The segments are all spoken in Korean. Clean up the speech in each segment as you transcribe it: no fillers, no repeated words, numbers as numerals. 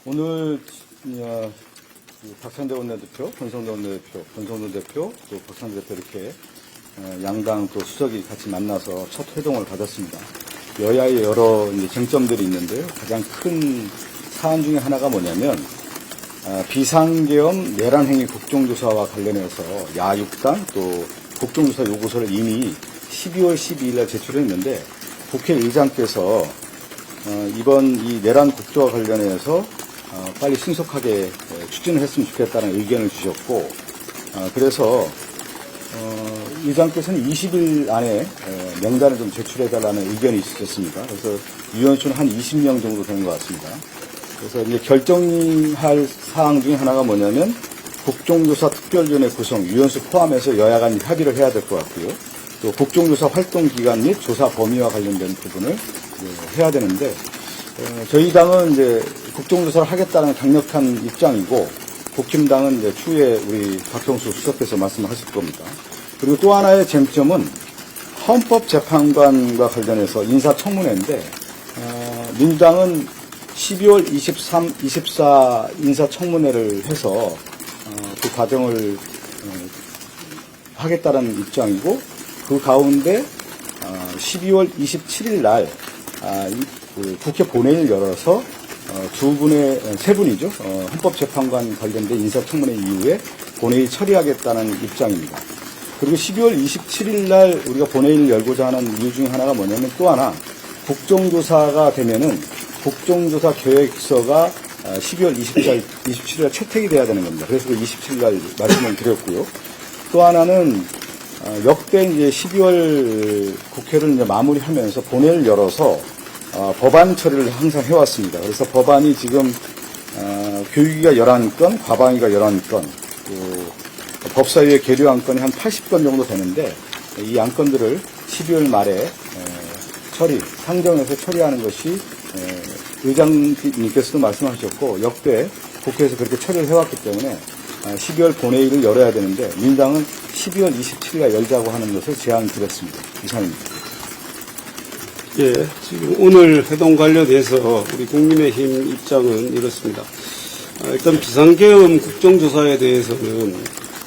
오늘 박찬대 원내대표, 권성동 대표, 또 박찬대 대표 이렇게 양당 또 수석이 같이 만나서 첫 회동을 가졌습니다. 여야의 여러 이제 쟁점들이 있는데요. 가장 큰 사안 중에 하나가 뭐냐면 비상계엄 내란행위 국정조사와 관련해서 야6당 또 국정조사 요구서를 이미 12월 12일 날 제출했는데 국회의장께서 이번 이 내란 국조와 관련해서 빨리 신속하게 추진을 했으면 좋겠다는 의견을 주셨고 그래서 의장께서는 20일 안에 명단을 좀 제출해달라는 의견이 있으셨습니다. 그래서 위원수는 한 20명 정도 되는 것 같습니다. 그래서 이제 결정할 사항 중에 하나가 뭐냐면 국정조사 특별위원회 구성, 위원수 포함해서 여야 간 협의를 해야 될 것 같고요. 또 국정조사 활동 기간 및 조사 범위와 관련된 부분을 해야 되는데 저희 당은 이제 국정조사를 하겠다는 강력한 입장이고 국힘당은 이제 추후에 우리 박형수 수석께서 말씀하실 겁니다. 그리고 또 하나의 쟁점은 헌법재판관과 관련해서 인사청문회인데 민주당은 12월 23, 24 인사청문회를 해서 그 과정을 하겠다는 입장이고 그 가운데 12월 27일 날 국회 본회의를 열어서 세 분이죠. 헌법재판관 관련된 인사청문회 이후에 본회의 처리하겠다는 입장입니다. 그리고 12월 27일 날 우리가 본회의를 열고자 하는 이유 중에 하나가 뭐냐면 또 하나 국정조사가 되면은 국정조사 계획서가 12월 27일 날 채택이 돼야 되는 겁니다. 그래서 그 27일 날 말씀을 드렸고요. 또 하나는 역대 이제 12월 국회를 이제 마무리하면서 본회의를 열어서 법안 처리를 항상 해왔습니다. 그래서 법안이 지금 교육위가 11건, 과방위가 11건, 법사위의 계류 안건이 한 80건 정도 되는데 이 안건들을 12월 말에 상정해서 처리하는 것이 의장님께서도 말씀하셨고 역대 국회에서 그렇게 처리를 해왔기 때문에 12월 본회의를 열어야 되는데 민주당은 12월 27일에 열자고 하는 것을 제안드렸습니다. 이상입니다. 예, 지금 오늘 회동 관련해서 우리 국민의힘 입장은 이렇습니다. 일단 비상계엄 국정조사에 대해서는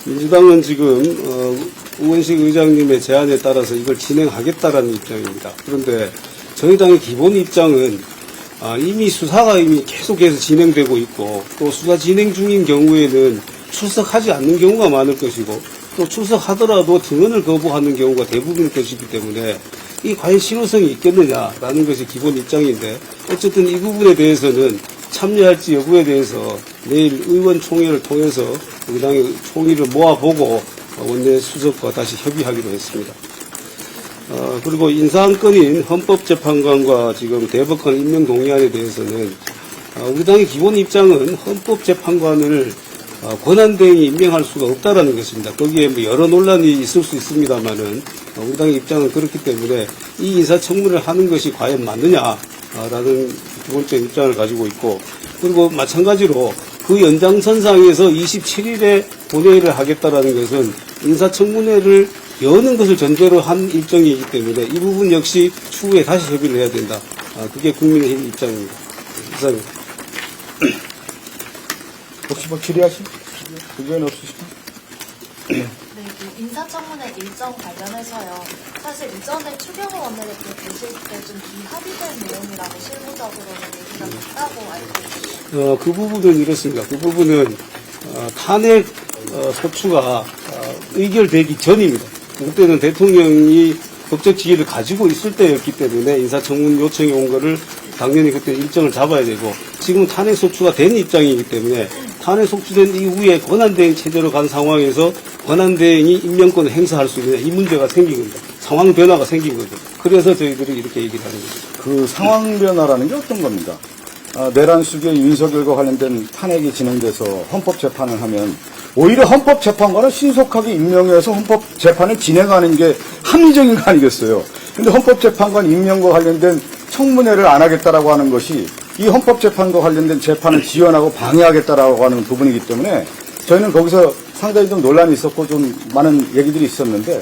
민주당은 지금 우원식 의장님의 제안에 따라서 이걸 진행하겠다라는 입장입니다. 그런데 저희 당의 기본 입장은 이미 수사가 계속해서 진행되고 있고 또 수사 진행 중인 경우에는 출석하지 않는 경우가 많을 것이고 또 출석하더라도 증언을 거부하는 경우가 대부분일 것이기 때문에 이 과연 실효성이 있겠느냐라는 것이 기본 입장인데 어쨌든 이 부분에 대해서는 참여할지 여부에 대해서 내일 의원총회를 통해서 우리 당의 총의를 모아보고 원내 수석과 다시 협의하기로 했습니다. 그리고 인사안건인 헌법재판관과 지금 대법관 임명 동의안에 대해서는 우리 당의 기본 입장은 헌법재판관을 권한대행이 임명할 수가 없다라는 것입니다. 거기에 뭐 여러 논란이 있을 수 있습니다만은 우리 당의 입장은 그렇기 때문에 이 인사청문회를 하는 것이 과연 맞느냐라는 기본적인 입장을 가지고 있고 그리고 마찬가지로 그 연장선상에서 27일에 본회의를 하겠다라는 것은 인사청문회를 여는 것을 전제로 한 일정이기 때문에 이 부분 역시 추후에 다시 협의를 해야 된다. 그게 국민의힘 입장입니다. 이상입니다. 혹시 뭐 질의하실 의견 없으십니까? 네, 그 인사청문회 일정 관련해서요. 사실 이전에 추경호 원내대표 계실 때 좀 비합의된 내용이라고 실무적으로는 얘기가 있다고 알고 있습니다. 그 부분은 이렇습니다. 그 부분은 탄핵 소추가 의결되기 전입니다. 그때는 대통령이 법적 지위를 가지고 있을 때였기 때문에 인사청문 요청이 온 거를 당연히 그때 일정을 잡아야 되고 지금 탄핵 소추가 된 입장이기 때문에 탄핵 소추된 이후에 권한대행 체제로 간 상황에서 권한대행이 임명권을 행사할 수 있느냐 이 문제가 생긴 겁니다. 상황 변화가 생긴 거죠. 그래서 저희들이 이렇게 얘기를 하는 거죠. 그 상황 변화라는 게 어떤 겁니다? 내란 수기의 윤석열과 관련된 탄핵이 진행돼서 헌법재판을 하면 오히려 헌법재판관을 신속하게 임명해서 헌법재판을 진행하는 게 합리적인 거 아니겠어요? 근데 헌법재판관 임명과 관련된 청문회를 안 하겠다라고 하는 것이 이 헌법재판과 관련된 재판을 지연하고 방해하겠다라고 하는 부분이기 때문에 저희는 거기서 상당히 좀 논란이 있었고 좀 많은 얘기들이 있었는데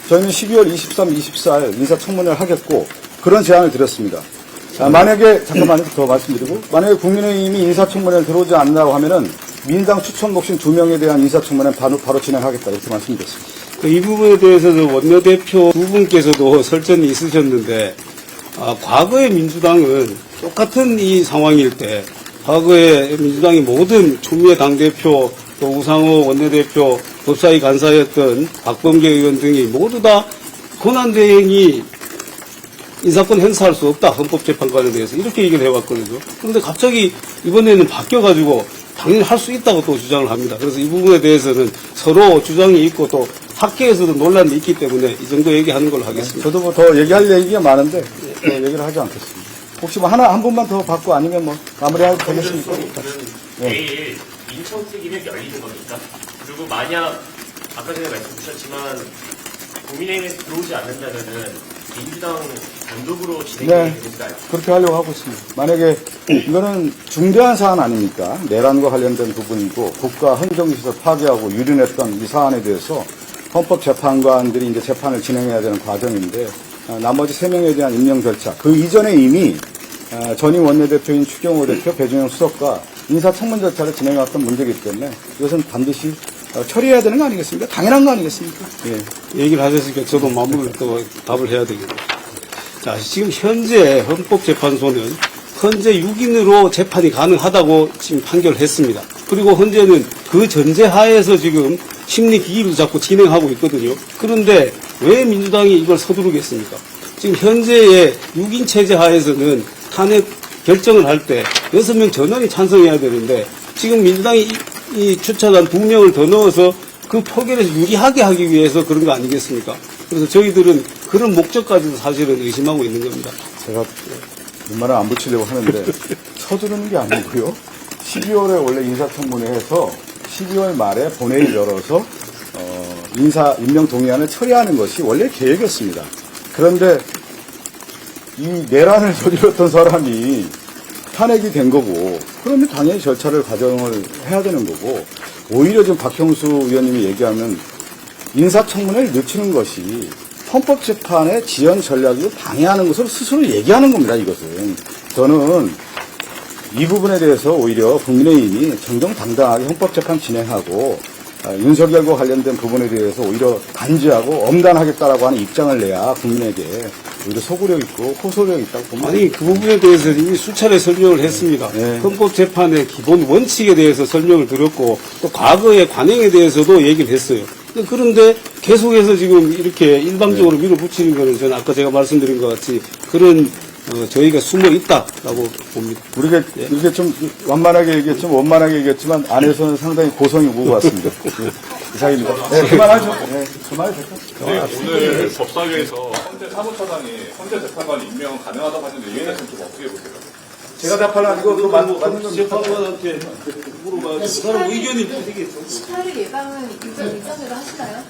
저희는 12월 23, 24일 인사청문회를 하겠고 그런 제안을 드렸습니다. 만약에 잠깐만 더 말씀드리고 만약에 국민의힘이 인사청문회를 들어오지 않는다고 하면은 민당 추천 목신 2명에 대한 인사청문회는 바로 진행하겠다 이렇게 말씀드렸습니다. 이 부분에 대해서도 원내대표 두 분께서도 설전이 있으셨는데 과거의 민주당은 똑같은 이 상황일 때 과거에 민주당의 모든 추미애 당대표 또 우상호 원내대표 법사위 간사였던 박범계 의원 등이 모두 다 권한대행이 인사권 행사할 수 없다. 헌법재판관에 대해서 이렇게 얘기를 해왔거든요. 그런데 갑자기 이번에는 바뀌어가지고 당연히 할 수 있다고 또 주장을 합니다. 그래서 이 부분에 대해서는 서로 주장이 있고 또 학계에서도 논란이 있기 때문에 이 정도 얘기하는 걸로 하겠습니다. 저도 뭐 더 얘기할 얘기가 많은데 얘기를 하지 않겠습니다. 혹시 뭐 한 분만 더 받고 아니면 뭐 마무리하도 되겠습니까? 내일 인천 특위는 열리는 겁니까? 그리고 만약 아까 전에 말씀 주셨지만 국민의힘에 들어오지 않는다면은 민주당 단독으로 진행이 될까요? 그렇게 하려고 하고 있습니다. 만약에 이거는 중대한 사안 아닙니까? 내란과 관련된 부분이고 국가 헌정시설 파괴하고 유린했던 이 사안에 대해서 헌법재판관들이 이제 재판을 진행해야 되는 과정인데 나머지 3명에 대한 임명 절차 그 이전에 이미 전임 원내대표인 추경호 대표, 배종영 수석과 인사청문 절차를 진행해왔던 문제이기 때문에 이것은 반드시 처리해야 되는 거 아니겠습니까? 당연한 거 아니겠습니까? 예. 얘기를 하셨으니까 저도 마무리를 또 답을 해야 되겠네요. 자, 지금 현재 헌법재판소는 현재 6인으로 재판이 가능하다고 지금 판결을 했습니다. 그리고 현재는 그 전제 하에서 지금 심리 기일도 자꾸 진행하고 있거든요. 그런데 왜 민주당이 이걸 서두르겠습니까? 지금 현재의 6인 체제 하에서는 탄핵 결정을 할 때 6명 전원이 찬성해야 되는데 지금 민주당이 이 추천한 2명을 더 넣어서 그 표결에서 유리하게 하기 위해서 그런 거 아니겠습니까? 그래서 저희들은 그런 목적까지도 사실은 의심하고 있는 겁니다. 제가 눈말을 안 붙이려고 하는데 서두르는 게 아니고요. 12월에 원래 인사청문회에서 12월 말에 본회의를 열어서 임명 동의안을 처리하는 것이 원래 계획이었습니다. 그런데 이 내란을 저질렀던 사람이 탄핵이 된 거고 그러면 당연히 절차를 과정을 해야 되는 거고 오히려 지금 박형수 의원님이 얘기하면 인사청문회를 늦추는 것이 헌법재판의 지연 전략을 방해하는 것으로 스스로 얘기하는 겁니다. 이것은 저는 이 부분에 대해서 오히려 국민의힘이 정정당당하게 헌법재판 진행하고 윤석열과 관련된 부분에 대해서 오히려 단죄하고 엄단하겠다라고 하는 입장을 내야 국민에게 오히려 소구력 있고 호소력 있다고 봅니다. 아니 그 부분에 대해서 이미 수차례 설명을 했습니다. 네. 헌법재판의 기본 원칙에 대해서 설명을 드렸고 또 과거의 관행에 대해서도 얘기를 했어요. 그런데 계속해서 지금 이렇게 일방적으로 밀어붙이는 거는 저는 아까 제가 말씀드린 것 같이 그런 저희가 숨어 있다라고 봅니다. 우리가 이렇게 좀 완만하게 얘기했지만 원만하게 얘기했지만 안에서는 상당히 고성이 오고 왔습니다. 이상입니다. 네, 그만하죠. 네, 그만해도 될것 같아요. 오늘 법사위에서 헌재 사무처장이 헌재 재판관 임명 가능하다고 하는데 이에 대해서 좀 어떻게 보세요? 제가 답하려 아니고 그 맞는 겁니다. 재판관한테 물어봐야죠. 그 사람 의견이 되겠죠. 18일 예방은 일정대로 하시나요?